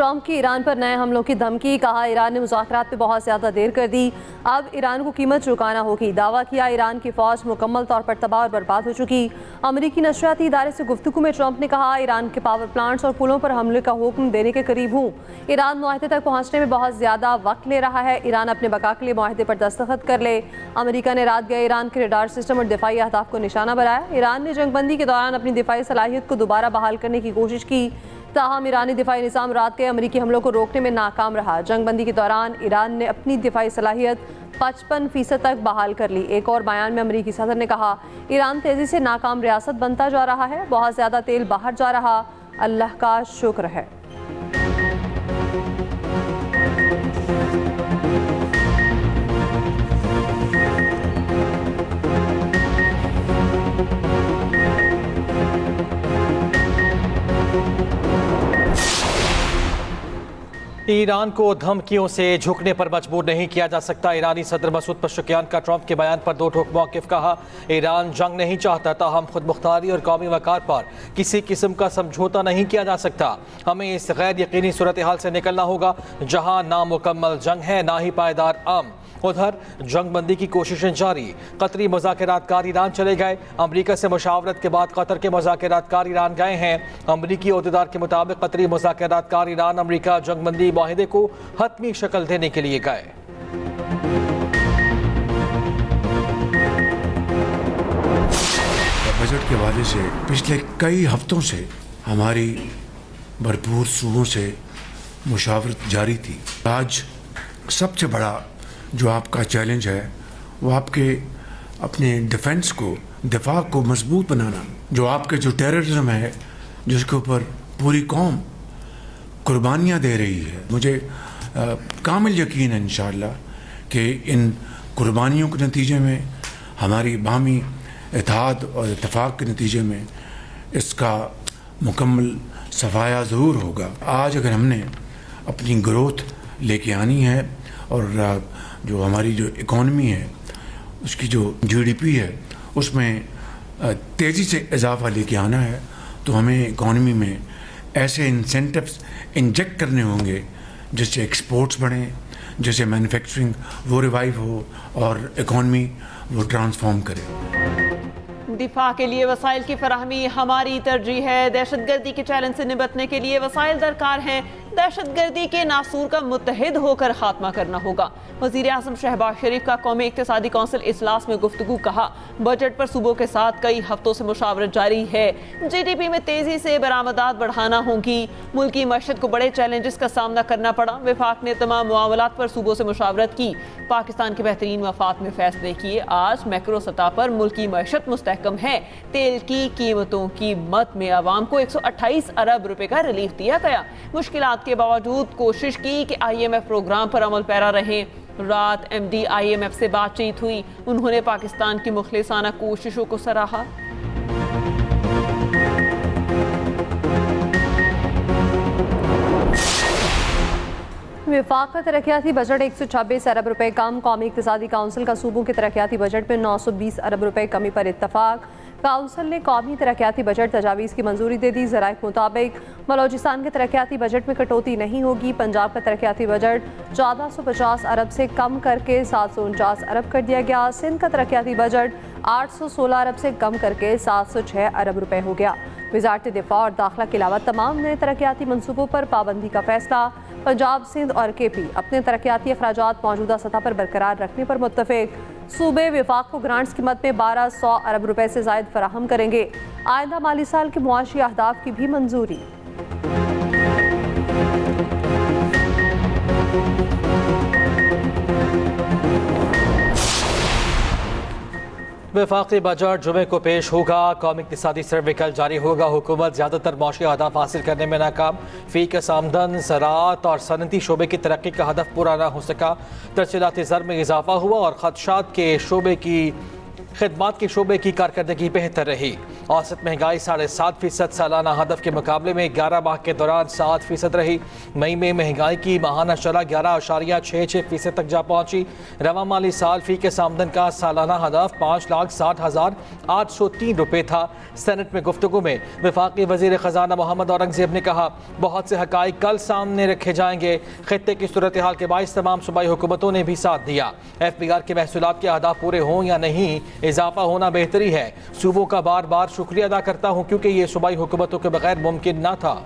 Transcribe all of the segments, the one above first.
Trump की Iran पर नए हमलों की धमकी, कहा ईरान ने मुज़ाकरात पे बहुत ज़्यादा देर कर दी, अब ईरान को कीमत चुकाना होगी। दावा किया ईरान की फ़ौज मुकम्मल तौर पर तबाह और बर्बाद हो चुकी। अमरीकी नशरियाती इदारे से गुफ्तगू में ट्रंप ने कहा, ईरान के पावर प्लांट्स और पुलों पर हमले का हुक्म देने के करीब हूँ। ईरान मुआहदे तक पहुँचने में बहुत ज़्यादा वक्त ले रहा है। ईरान अपने बका के लिए मुआहदे पर दस्तखत कर ले। अमरीका ने रात गए ईरान के रडार सिस्टम और दिफाई अहदाफ को निशाना बनाया। ईरान ने जंगबंदी के दौरान अपनी दिफाई सलाहियत को दोबारा बहाल करने की कोशिश की, ताहम ईरानी दिफाई निज़ाम रात के अमरीकी हमलों को रोकने में नाकाम रहा। जंगबंदी के दौरान ईरान ने अपनी दिफाई सलाहियत 55% तक बहाल कर ली। एक और बयान में अमरीकी सदर ने कहा, ईरान तेज़ी से नाकाम रियासत बनता जा रहा है, बहुत ज़्यादा तेल बाहर जा रहा, अल्लाह का शुक्र है। ईरान को धमकियों से झुकने पर मजबूर नहीं किया जा सकता। ईरानी सदर मसूद पशकियान का ट्रंप के बयान पर दो ठोक मौक़िफ़, कहा ईरान जंग नहीं चाहता, ताहम खुद मुख्तारी और कौमी वक़ार पर किसी किस्म का समझौता नहीं किया जा सकता। हमें इस गैर यकीनी सूरत हाल से निकलना होगा जहाँ नामुकम्मल जंग है, ना ही पायदार अमन। उधर जंगबंदी की कोशिशें जारी, कतरी मुज़ाकरातकार ईरान चले गए। अमरीका से मुशावरत के बाद कतर के मुज़ाकरातकार ईरान गए हैं। अमरीकी अहदेदार के मुताबिक कतरी मुज़ाकरातकार ईरान अमरीका जंगबंदी माहिदे को हतमी शक्ल देने के लिए गए। बजट के हवाले से पिछले कई हफ्तों से हमारी भरपूर सूबों से मुशावरत जारी थी। आज सबसे बड़ा जो आपका चैलेंज है वो आपके अपने डिफेंस को, दिफा को मजबूत बनाना, जो आपके जो टेररिज्म है जिसके ऊपर पूरी कौम कुर्बानियाँ दे रही है। मुझे कामिल यकीन है इंशाअल्लाह कि इन कुर्बानियों के नतीजे में, हमारी बामी इत्तेहाद और इत्तेफाक के नतीजे में इसका मुकम्मल सफाया ज़रूर होगा। आज अगर हमने अपनी ग्रोथ लेके आनी है और जो हमारी जो इकॉनमी है उसकी जो जीडीपी है उसमें तेज़ी से इजाफा लेके आना है, तो हमें इकॉनमी में ऐसे इंसेंटिव्स इंजेक्ट करने होंगे जिससे एक्सपोर्ट्स बढ़ें, जिससे मैन्युफैक्चरिंग वो रिवाइव हो और इकॉनमी वो ट्रांसफॉर्म करे। दिफा के लिए वसाइल की फराहमी हमारी तरजीह है। दहशतगर्दी के चैलेंज से निपटने के लिए वसाइल दरकार हैं। दहशतगर्दी के नासूर का मुत्तहिद होकर खात्मा करना होगा। वज़ीर आज़म शहबाज शरीफ का कौमी इक़्तिसादी कौंसिल इजलास में गुफ्तगू, कहा बजट पर सूबों के साथ कई हफ्तों से मुशावरत जारी है। GDP में तेज़ी से बरामदात बढ़ाना होगी। मुल्की मईशत को बड़े चैलेंजेस का सामना करना पड़ा। वफाक ने तमाम मामलात पर सूबों से मुशावरत की, पाकिस्तान के बेहतरीन मफाद में फैसले किए। आज मैक्रो सतह पर मुल्की मईशत मुस्तहकम है। तेल की कीमतों की मद में आवाम को 128 अरब रुपए का रिलीफ दिया गया। मुश्किलात के बावजूद कोशिश की कि IMF प्रोग्राम पर अमल पैरा रहें। रात MD IMF से बातचीत हुई, उन्होंने पाकिस्तान की मुखलिसाना कोशिशों को सराहा। वफाक का तरक्याती बजट 126 अरब रुपए कम। कौमी इक़्तिसादी काउंसिल का सूबों के तरक्याती बजट में 920 अरब रुपए कमी पर इत्तफाक। काउंसिल ने कौमी तरक्याती बजट तजावीज़ की मंजूरी दे दी। ज़राए के मुताबिक बलोचिस्तान के तरक्याती बजट में कटौती नहीं होगी। पंजाब का तरक्याती बजट 1450 अरब से कम करके 749 अरब कर दिया गया। सिंध का तरक्याती बजट 816 अरब से कम करके 706 अरब रुपए हो गया। वज़ारत दिफा और दाखिला के अलावा तमाम नए तरक्याती मनसूबों पर पाबंदी का फैसला। पंजाब, सिंध और KP अपने तरक्याती अखराजात मौजूदा सतह पर बरकरार रखने पर मुत्तफिक। सूबे वफाक को ग्रांट्स की मद में 1200 अरब रुपए से ज़ायद फराहम करेंगे। आइंदा माली साल के मुआशी अहदाफ की भी मंजूरी। वफाकी बजट जुमे को पेश होगा। कौमी इक़्तिसादी सर्वे कल जारी होगा। हुकूमत ज़्यादातर मौशी अहदाफ हासिल करने में नाकाम। फ़ी कस आमदन, ज़राअत और सनती शोबे की तरक्की का हदफ पूरा न हो सका। तरसीलाती ज़र में इजाफा हुआ और खदशात के शोबे की खिदमात के शोबे की कारकर्दगी बेहतर रही। औसत महंगाई 7.5% सालाना हदफ के मुकाबले में 11 माह के दौरान 7% रही। मई में महंगाई की माहाना शरह 11.66% तक जा पहुंची। रवा माली साल फी के आमदन का सालाना हदफ 5,60,803 रुपये था। सेनेट में गुफ्तगू में वफाकी वजीर खजाना मोहम्मद औरंगजेब ने कहा, बहुत से हकाइक कल सामने रखे जाएंगे। खित्ते की सूरत हाल के बाइस तमाम सूबाई हुकूमतों ने भी साथ दिया। FBR के महसूलात के अहदाफ पूरे हों या नहीं, इजाफा होना बेहतरी है। सूबों का बार बार शुक्रिया अदा करता हूं क्योंकि ये सूबाई हुकूमतों के बगैर मुमकिन न था।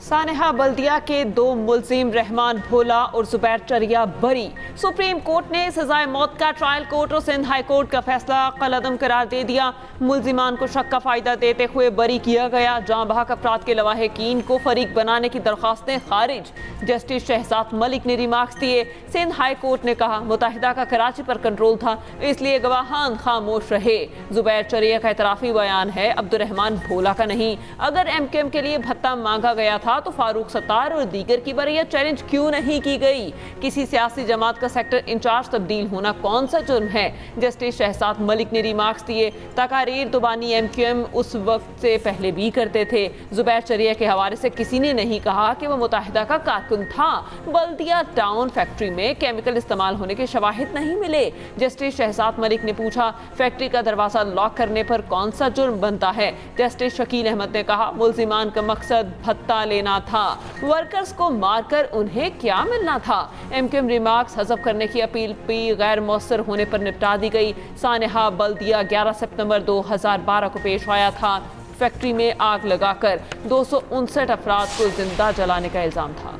सानेहा बल्दिया के 2 मुलजिम रहमान भोला और जुबैर चरिया बरी। सुप्रीम कोर्ट ने सजाए मौत का ट्रायल कोर्ट और सिंध हाई कोर्ट का फैसला कलअदम करार दे दिया। मुलजिमान को शक का फायदा देते हुए बरी किया गया। जाँ बहक अफराद के लवाहिकीन को फरीक बनाने की दरख्वास्तें खारिज। जस्टिस शहजाद मलिक ने रिमार्क्स दिए। सिंध हाई कोर्ट ने कहा, मुत्तहिदा का कराची पर कंट्रोल था, इसलिए गवाहान खामोश रहे। जुबैर चरिया का एतराफी बयान है, अब्दुर्रहमान भोला का नहीं। अगर MKM के लिए भत्ता मांगा गया था तो फारूक सत्तार और दीगर की बरियत चैलेंज क्यों नहीं की गई? किसी सियासी जमात का सेक्टर इंचार्ज तब्दील होना कौन सा जुर्म है? जस्टिस शहजाद मलिक ने रिमार्क्स दिए। तकारीर तो बानी MQM उस वक्त से पहले भी करते थे। जुबैर चरिया के हवाले से किसी ने नहीं कहा कि वह मुत्तहिदा का कारकुन था। बल्दिया टाउन फैक्ट्री में केमिकल इस्तेमाल होने के शवाहिद नहीं मिले। जस्टिस शहजाद मलिक ने पूछा, फैक्ट्री का दरवाजा लॉक करने पर कौन सा जुर्म बनता है? जस्टिस शकील अहमद ने कहा, मुलजिमान का मकसद भत्ता लेना था, वर्कर्स को मारकर उन्हें क्या मिलना था? MKM रिमार्क्स हज़फ करने की अपील भी गैर मौसर होने पर निपटा दी गई। सानेहा बल्दिया 11 सितंबर 2012 को पेश आया था। फैक्ट्री में आग लगाकर 259 अफराद को जिंदा जलाने का इल्जाम था।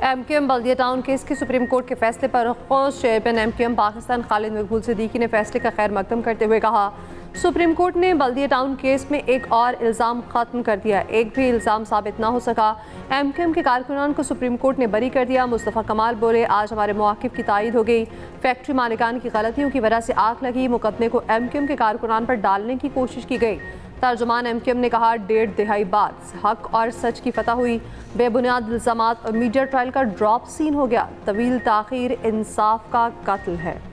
MKM बल्दिया टाउन केस के सुप्रीम कोर्ट के फैसले पर खुश चेयरमैन MKM पाकिस्तान खालिद मकबूल सिद्दीकी ने फैसले का खैर मकदम करते हुए कहा, सुप्रीम कोर्ट ने बल्दिया टाउन केस में एक और इल्ज़ाम ख़त्म कर दिया। एक भी इल्ज़ाम साबित ना हो सका। MKM के कारकुनान को सुप्रीम कोर्ट ने बरी कर दिया। मुस्तफ़ा कमाल बोले, आज हमारे मौक़िफ़ की तायीद हो गई। फैक्ट्री मालिकान की गलतियों की वजह से आग लगी। मुकदमे को MKM के कारकुनान पर डालने की कोशिश की गई। तर्जुमान MKM ने कहा, 1.5 दहाई बाद हक और सच की फतह हुई। बेबुनियाद इल्ज़ामात और मीडिया ट्रायल का ड्रॉप सीन हो गया। तवील ताख़ीर इंसाफ का कत्ल है।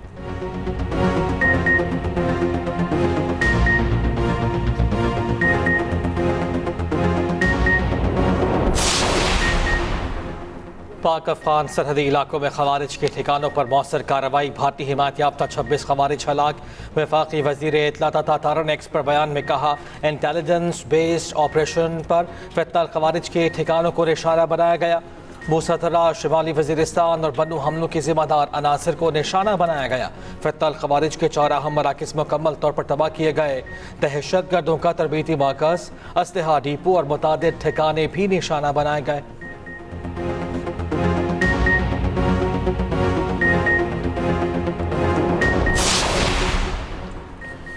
पाक अफगान सरहदी इलाकों में खवारिज के ठिकानों पर मौसर कार्रवाई। भारतीय हिमायत याफ्ता 26 खवारिज हलाक। वफाकी वज़ीर इत्तला तथा तारन एक्स पर बयान में कहा, इंटेलिजेंस बेस्ड ऑपरेशन पर फितनल खवारिज के ठिकानों को निशाना बनाया गया। मूसतरा शिमाली वजीरिस्तान और बन्नू हमलों के जिम्मेदार अनासर को निशाना बनाया गया। फितनल खवारिज के 4 अहम मराकिज़ मुकम्मल तौर पर तबाह किए गए। दहशतगर्दों का तरबीती मरकज़, असलहा डिपो और मुतादिद ठिकाने भी निशाना बनाए गए।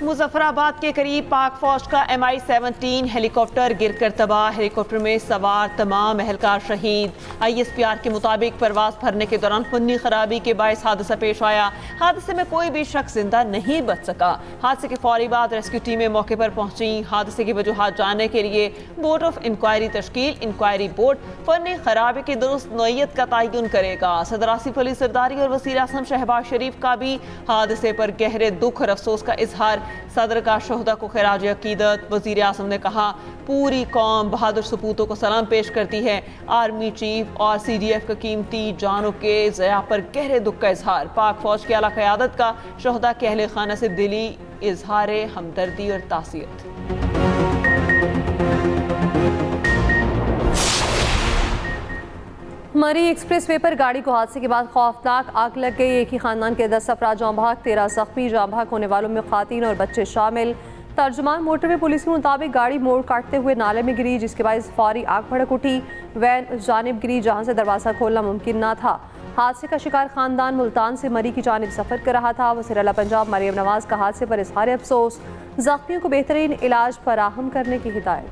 मुजफ्फराबाद के करीब पाक फौज का MI-17 हेलीकॉप्टर गिरकर तबाह। हेलीकॉप्टर में सवार तमाम एहलकार शहीद। ISPR के मुताबिक परवाज भरने के दौरान फन्नी खराबी के बायस हादसा पेश आया। हादसे में कोई भी शख्स जिंदा नहीं बच सका। हादसे के फौरी बाद रेस्क्यू टीमें मौके पर पहुंची। हादसे की वजूहात जानने के लिए बोर्ड ऑफ इंक्वायरी तश्कील। इंक्वायरी बोर्ड फन्नी खराबी की दुरुस्त नौयत का तयन करेगा। सदर आसिफ अली सरदारी और वज़ीर आज़म शहबाज शरीफ का भी हादसे पर गहरे दुख और अफसोस का इजहार। सदर का शोहदा को खिराज अकीदत। वज़ीर आज़म ने कहा, पूरी कौम बहादुर सपूतों को सलाम पेश करती है। आर्मी चीफ और CDF का कीमती जानों के ज़या पर गहरे दुख का इजहार। पाक फौज की आला क़यादत का शोहदा के अहले खाना से दिली इजहार हमदर्दी और तासियत। मरी एक्सप्रेस वे पर गाड़ी को हादसे के बाद खौफनाक आग लग गई। एक ही खानदान के 10 अफराद जाँ बहक, 13 जख्मी। जाँ बहक होने वालों में खातीन और बच्चे शामिल। तर्जुमान मोटरवे पुलिस के मुताबिक गाड़ी मोड़ काटते हुए नाले में गिरी, जिसके बाद फौरी आग भड़क उठी। वैन उस जानिब गिरी जहाँ से दरवाज़ा खोलना मुमकिन न था। हादसे का शिकार खानदान मुल्तान से मरी की जानिब सफ़र कर रहा था। वज़ीर आला पंजाब मरियम नवाज़ का हादसे पर इज़हार अफसोस। ज़ख्मियों को बेहतरीन इलाज फराहम करने की हिदायत।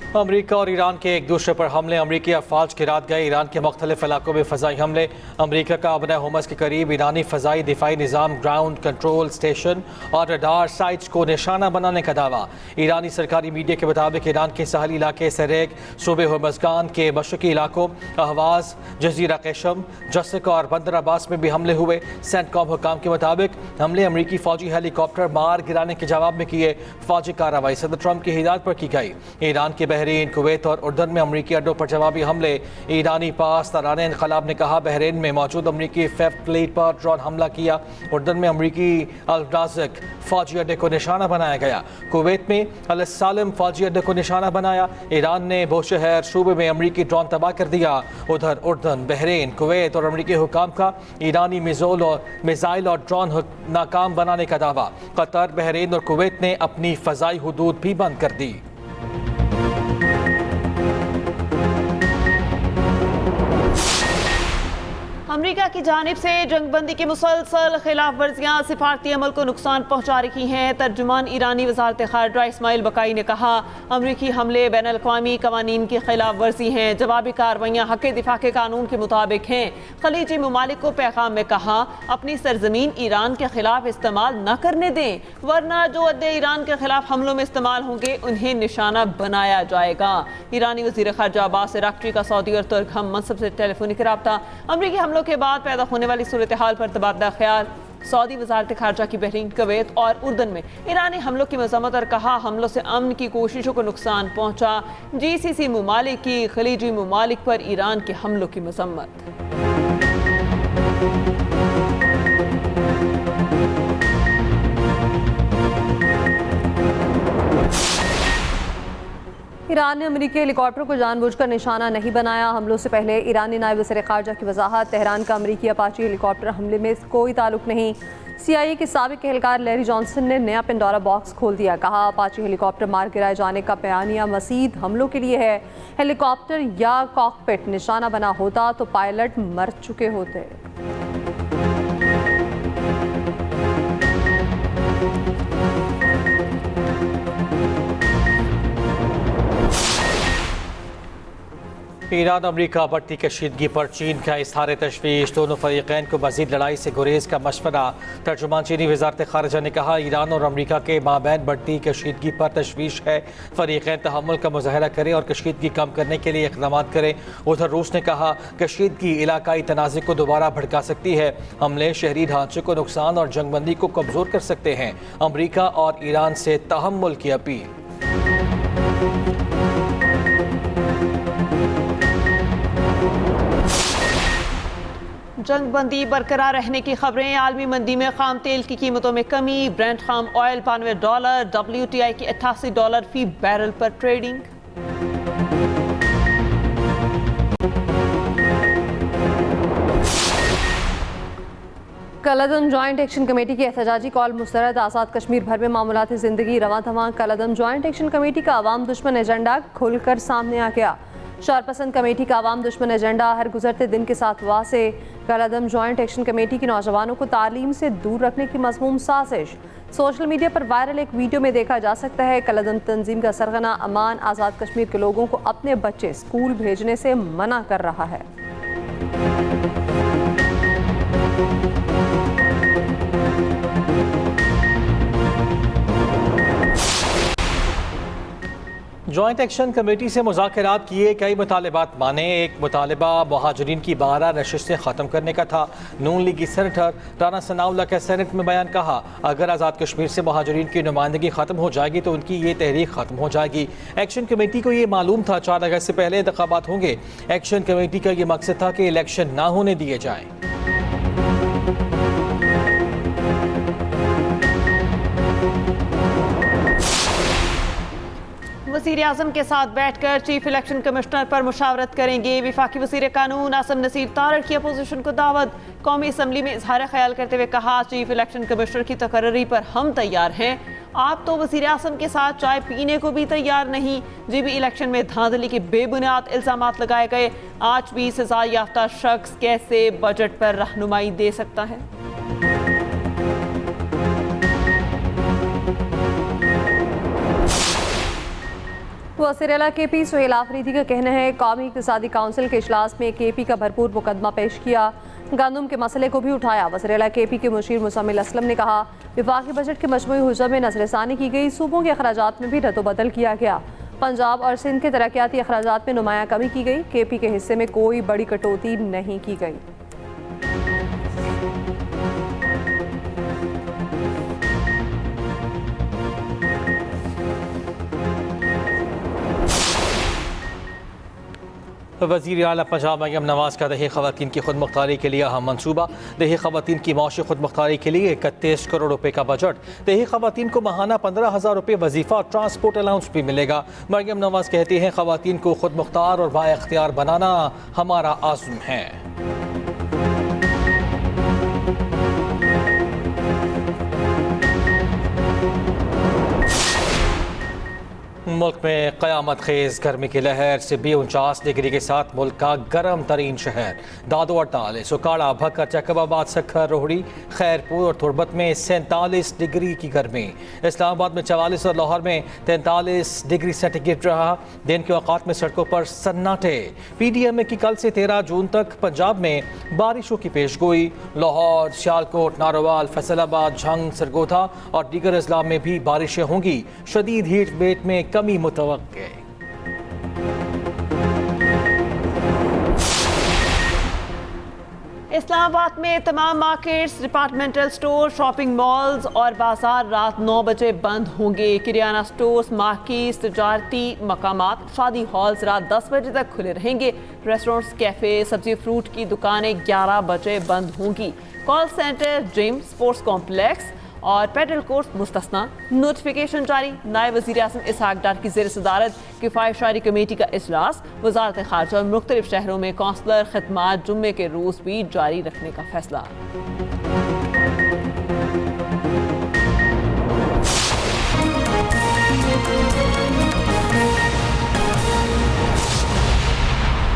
अमरीका और ईरान के एक दूसरे पर हमले, अमरीकी अफवाज की रात गए ईरान के मुख्तलिफ इलाकों में फ़ज़ाई हमले। अमरीका का अबना होमस के करीब ईरानी फ़ज़ाई दिफाई निज़ाम ग्राउंड कंट्रोल स्टेशन और रडार साइट्स को निशाना बनाने का दावा। ईरानी सरकारी मीडिया के मुताबिक ईरान के साहली इलाके सरेक, सूबे होमज़गान के मशरकी इलाकों अहवाज, जजीरा केशम, जसक और बंदर अब्बास में भी हमले हुए। सेंटकॉम हुकाम के मुताबिक हमले अमरीकी फ़ौजी हेलीकॉप्टर मार गिराने के जवाब में किए। फ़ौजी कार्रवाई सदर ट्रंप की हिदायत पर की गई। ईरान के बहरीन, कुवैत और उर्दन में अमरीकी अड्डों पर जवाबी हमले। ईरानी पास तराने इनकलाब ने कहा बहरीन में मौजूद अमरीकी फिफ्थ फ्लीट पर ड्रोन हमला किया। उर्दन में अमरीकी अल-राज़िक फौजी अड्डे को निशाना बनाया गया। कुवैत में अल-सालिम फौजी अड्डे को निशाना बनाया। ईरान ने बोशहर सूबे में अमरीकी ड्रोन तबाह कर दिया। उधर उर्दन, बहरीन, कुवैत और अमरीकी हुकाम का ईरानी मिसाइल और ड्रोन नाकाम बनाने का दावा। कतर, बहरीन और कुवैत ने अपनी फ़ज़ाई हुदूद भी बंद कर दी। अमरीका की जानिब से जंगबंदी की मुसलसल खिलाफ वर्जियाँ सिफारती अमल को नुकसान पहुँचा रही हैं। तर्जुमान ईरानी वजारत खारजा इस्माइल बकाई ने कहा अमरीकी हमले बैनुल-अक़वामी कवानीन की खिलाफ वर्जी हैं। जवाबी कार्रवाइयाँ हक़ दिफा के कानून के मुताबिक हैं। खलीजी ममालिक को पैगाम में कहा अपनी सरजमीन ईरान के खिलाफ इस्तेमाल न करने दें, वरना जो अड्डे ईरान के खिलाफ हमलों में इस्तेमाल होंगे उन्हें निशाना बनाया जाएगा। ईरानी वज़ीर ख़ारजा अब्बास अराक़ची का सऊदी और तुर्क हम मनसब से टेलीफोनिक रब्ता। अमरीकी हमलों के बाद पैदा होने वाली सूरत हाल पर तबादला ख्याल। सऊदी वजारत खारजा की बहरीन, कुवैत और उर्दन में ईरानी हमलों की मजम्मत और कहा हमलों से अमन की कोशिशों को नुकसान पहुंचा। GCC ममालिक की खलीजी ममालिक पर ईरान के हमलों की मजम्मत। ईरान ने अमरीकी हेलीकॉप्टर को जानबूझकर निशाना नहीं बनाया। हमलों से पहले ईरानी नायब वज़ीर ख़ारजा की वजाहत, तेहरान का अमरीकी अपाची हेलीकॉप्टर हमले में कोई ताल्लुक नहीं। CIA के साबिक एहलकार लैरी जॉनसन ने नया पेंडोरा बॉक्स खोल दिया। कहा अपाची हेलीकॉप्टर मार गिराए जाने का बयानिया मज़ीद हमलों के लिए है। हेलीकॉप्टर या कॉकपिट निशाना बना होता तो पायलट मर चुके होते। ईरान अमरीका बढ़ती कशीदगी पर चीन का इज़हार तशवीश, दोनों फरीक़ैन को मज़ीद लड़ाई से गुरेज का मशवरा। तर्जुमान चीनी वज़ारत ख़ारजा ने कहा ईरान और अमरीका के माबैन बढ़ती कशीदगी पर तशवीश है। फ़रीक़ैन तहम्मुल का मुज़ाहरा करें और कशीदगी कम करने के लिए इक़दाम करें। उधर रूस ने कहा कशीदगी इलाकाई तनाज़े को दोबारा भड़का सकती है। हमले शहरी ढांचे को नुकसान और जंगबंदी को कमज़ोर कर सकते हैं। अमरीका और ईरान से तहम्मुल की अपील। जंगबंदी बरकरार रहने की खबरें। आलमी मंदी में खाम तेल की कीमतों में कमी। ब्रेंट खाम ऑयल $92, WTI की $88 फी बैरल पर ट्रेडिंग। कलअदम जॉइंट एक्शन कमेटी की एहतजाजी कॉल मुस्तरद। आज़ाद कश्मीर भर में मामूलात ज़िंदगी रवां तवां। कलअदम जॉइंट एक्शन कमेटी का अवाम दुश्मन एजेंडा खुलकर सामने आ गया। शरपसंद कमेटी का अवाम दुश्मन एजेंडा हर गुजरते दिन के साथ वासे। कलअदम जॉइंट एक्शन कमेटी की नौजवानों को तालीम से दूर रखने की मज़मूम साजिश। सोशल मीडिया पर वायरल एक वीडियो में देखा जा सकता है कलअदम तंजीम का सरगना अमान आज़ाद कश्मीर के लोगों को अपने बच्चे स्कूल भेजने से मना कर रहा है। जॉइंट एक्शन कमेटी से मुज़ाकरात किए, कई मुतालबात माने। एक मुतालबा महाजरीन की 12 नशिस्तें ख़त्म करने का था। नून लीगी सेनेटर राना सनाउल्लाह का सेनेट में बयान। कहा अगर आज़ाद कश्मीर से महाजरीन की नुमाइंदगी ख़त्म हो जाएगी तो उनकी ये तहरीक ख़त्म हो जाएगी। एक्शन कमेटी को ये मालूम था 4 अगस्त से पहले इंतखाबात होंगे। एक्शन कमेटी का ये मकसद था कि इलेक्शन ना होने दिए जाएँ। वज़ीर आज़म के साथ बैठकर चीफ इलेक्शन कमिश्नर पर मुशावरत करेंगे। वफाकी वज़ीर कानून आसम नसीर तारड़ की अपोजिशन को दावत। कौमी असम्बली में इजहार ख्याल करते हुए कहा चीफ इलेक्शन कमिश्नर की तकर्री पर हम तैयार हैं। आप तो वज़ीर आज़म के साथ चाय पीने को भी तैयार नहीं। GB इलेक्शन में धांधली के बेबुनियाद इल्ज़ामात लगाए गए। आज भी सजा याफ्ता शख्स कैसे बजट पर रहनुमाई दे सकता है। वज़ीर-ए-आला KP सुहेल आफरीदी का कहना है कौमी इक़्तिसादी काउंसिल के इजलास में KP का भरपूर मुकदमा पेश किया, गंदम के मसले को भी उठाया। वज़ीर-ए-आला KP के मुशीर मुसम्मिल असलम ने कहा वफाकी बजट के मजमूई हुज्जा में नज़रसानी की गई, सूबों के अखराजात में भी रद्द-बदल किया गया। पंजाब और सिंध के तरक्याती अखराजात में नुमाया कमी की गई। KP के हिस्से में कोई बड़ी कटौती नहीं की गई। वज़ीर आला पंजाब मरियम नवाज का दही ख़वातीन की खुद मुख्तारी के लिए अहम मनसूबा। दही ख़वातीन की माशी खुद मुख्तारी के लिए 31 करोड़ रुपए का बजट। दही ख़वातीन को माहाना 15,000 रुपये वजीफ़ा और ट्रांसपोर्ट अलाउंस भी मिलेगा। मरियम नवाज कहती हैं ख़वातीन को खुद मुख्तार और बाइख्तियार बनाना हमारा आज़्म है। मुल्क में क़यामत खेज़ गर्मी की लहर से 49 डिग्री के साथ मुल्क का गर्म तरीन शहर दादो 48, उकाड़ा, भक्कर, जैकबाबाद, सखर, रोहड़ी, खैरपुर और तुरबत में 47 डिग्री की गर्मी। इस्लामाबाद में 44 और लाहौर में 43 डिग्री सेंटीग्रेड रहा। दिन के औकात में सड़कों पर सन्नाटे। PDMA की कल से 13 जून तक पंजाब में बारिशों की पेशगोई। लाहौर, सियालकोट, नारोवाल, फैसलाबाद, झंग, सरगोधा और दीगर अजला में भी बारिशें होंगी। शदीद हीट वेव में कमी मुतवक्के। इस्लामाबाद में तमाम markets, departmental store, shopping malls और बाजार रात 9 बजे बंद होंगे। किराना स्टोर्स, मार्केट्स, तजारती मकामात, शादी हॉल्स रात 10 बजे तक खुले रहेंगे। रेस्टोरेंट्स, कैफे, सब्जी फ्रूट की दुकानें 11 बजे बंद होंगी। Call centre, gym, sports complex और पेट्रोल कोर्स मुस्तस्ना। नोटिफिकेशन जारी। नायब वज़ीर आज़म इसहाक डार की ज़ेर सदारत किफ़ायत कमेटी का इजलास। वज़ारत ख़ारजा और मुख्तलिफ शहरों में कौंसलर खिदमात जुम्मे के रोज़ भी जारी रखने का फैसला।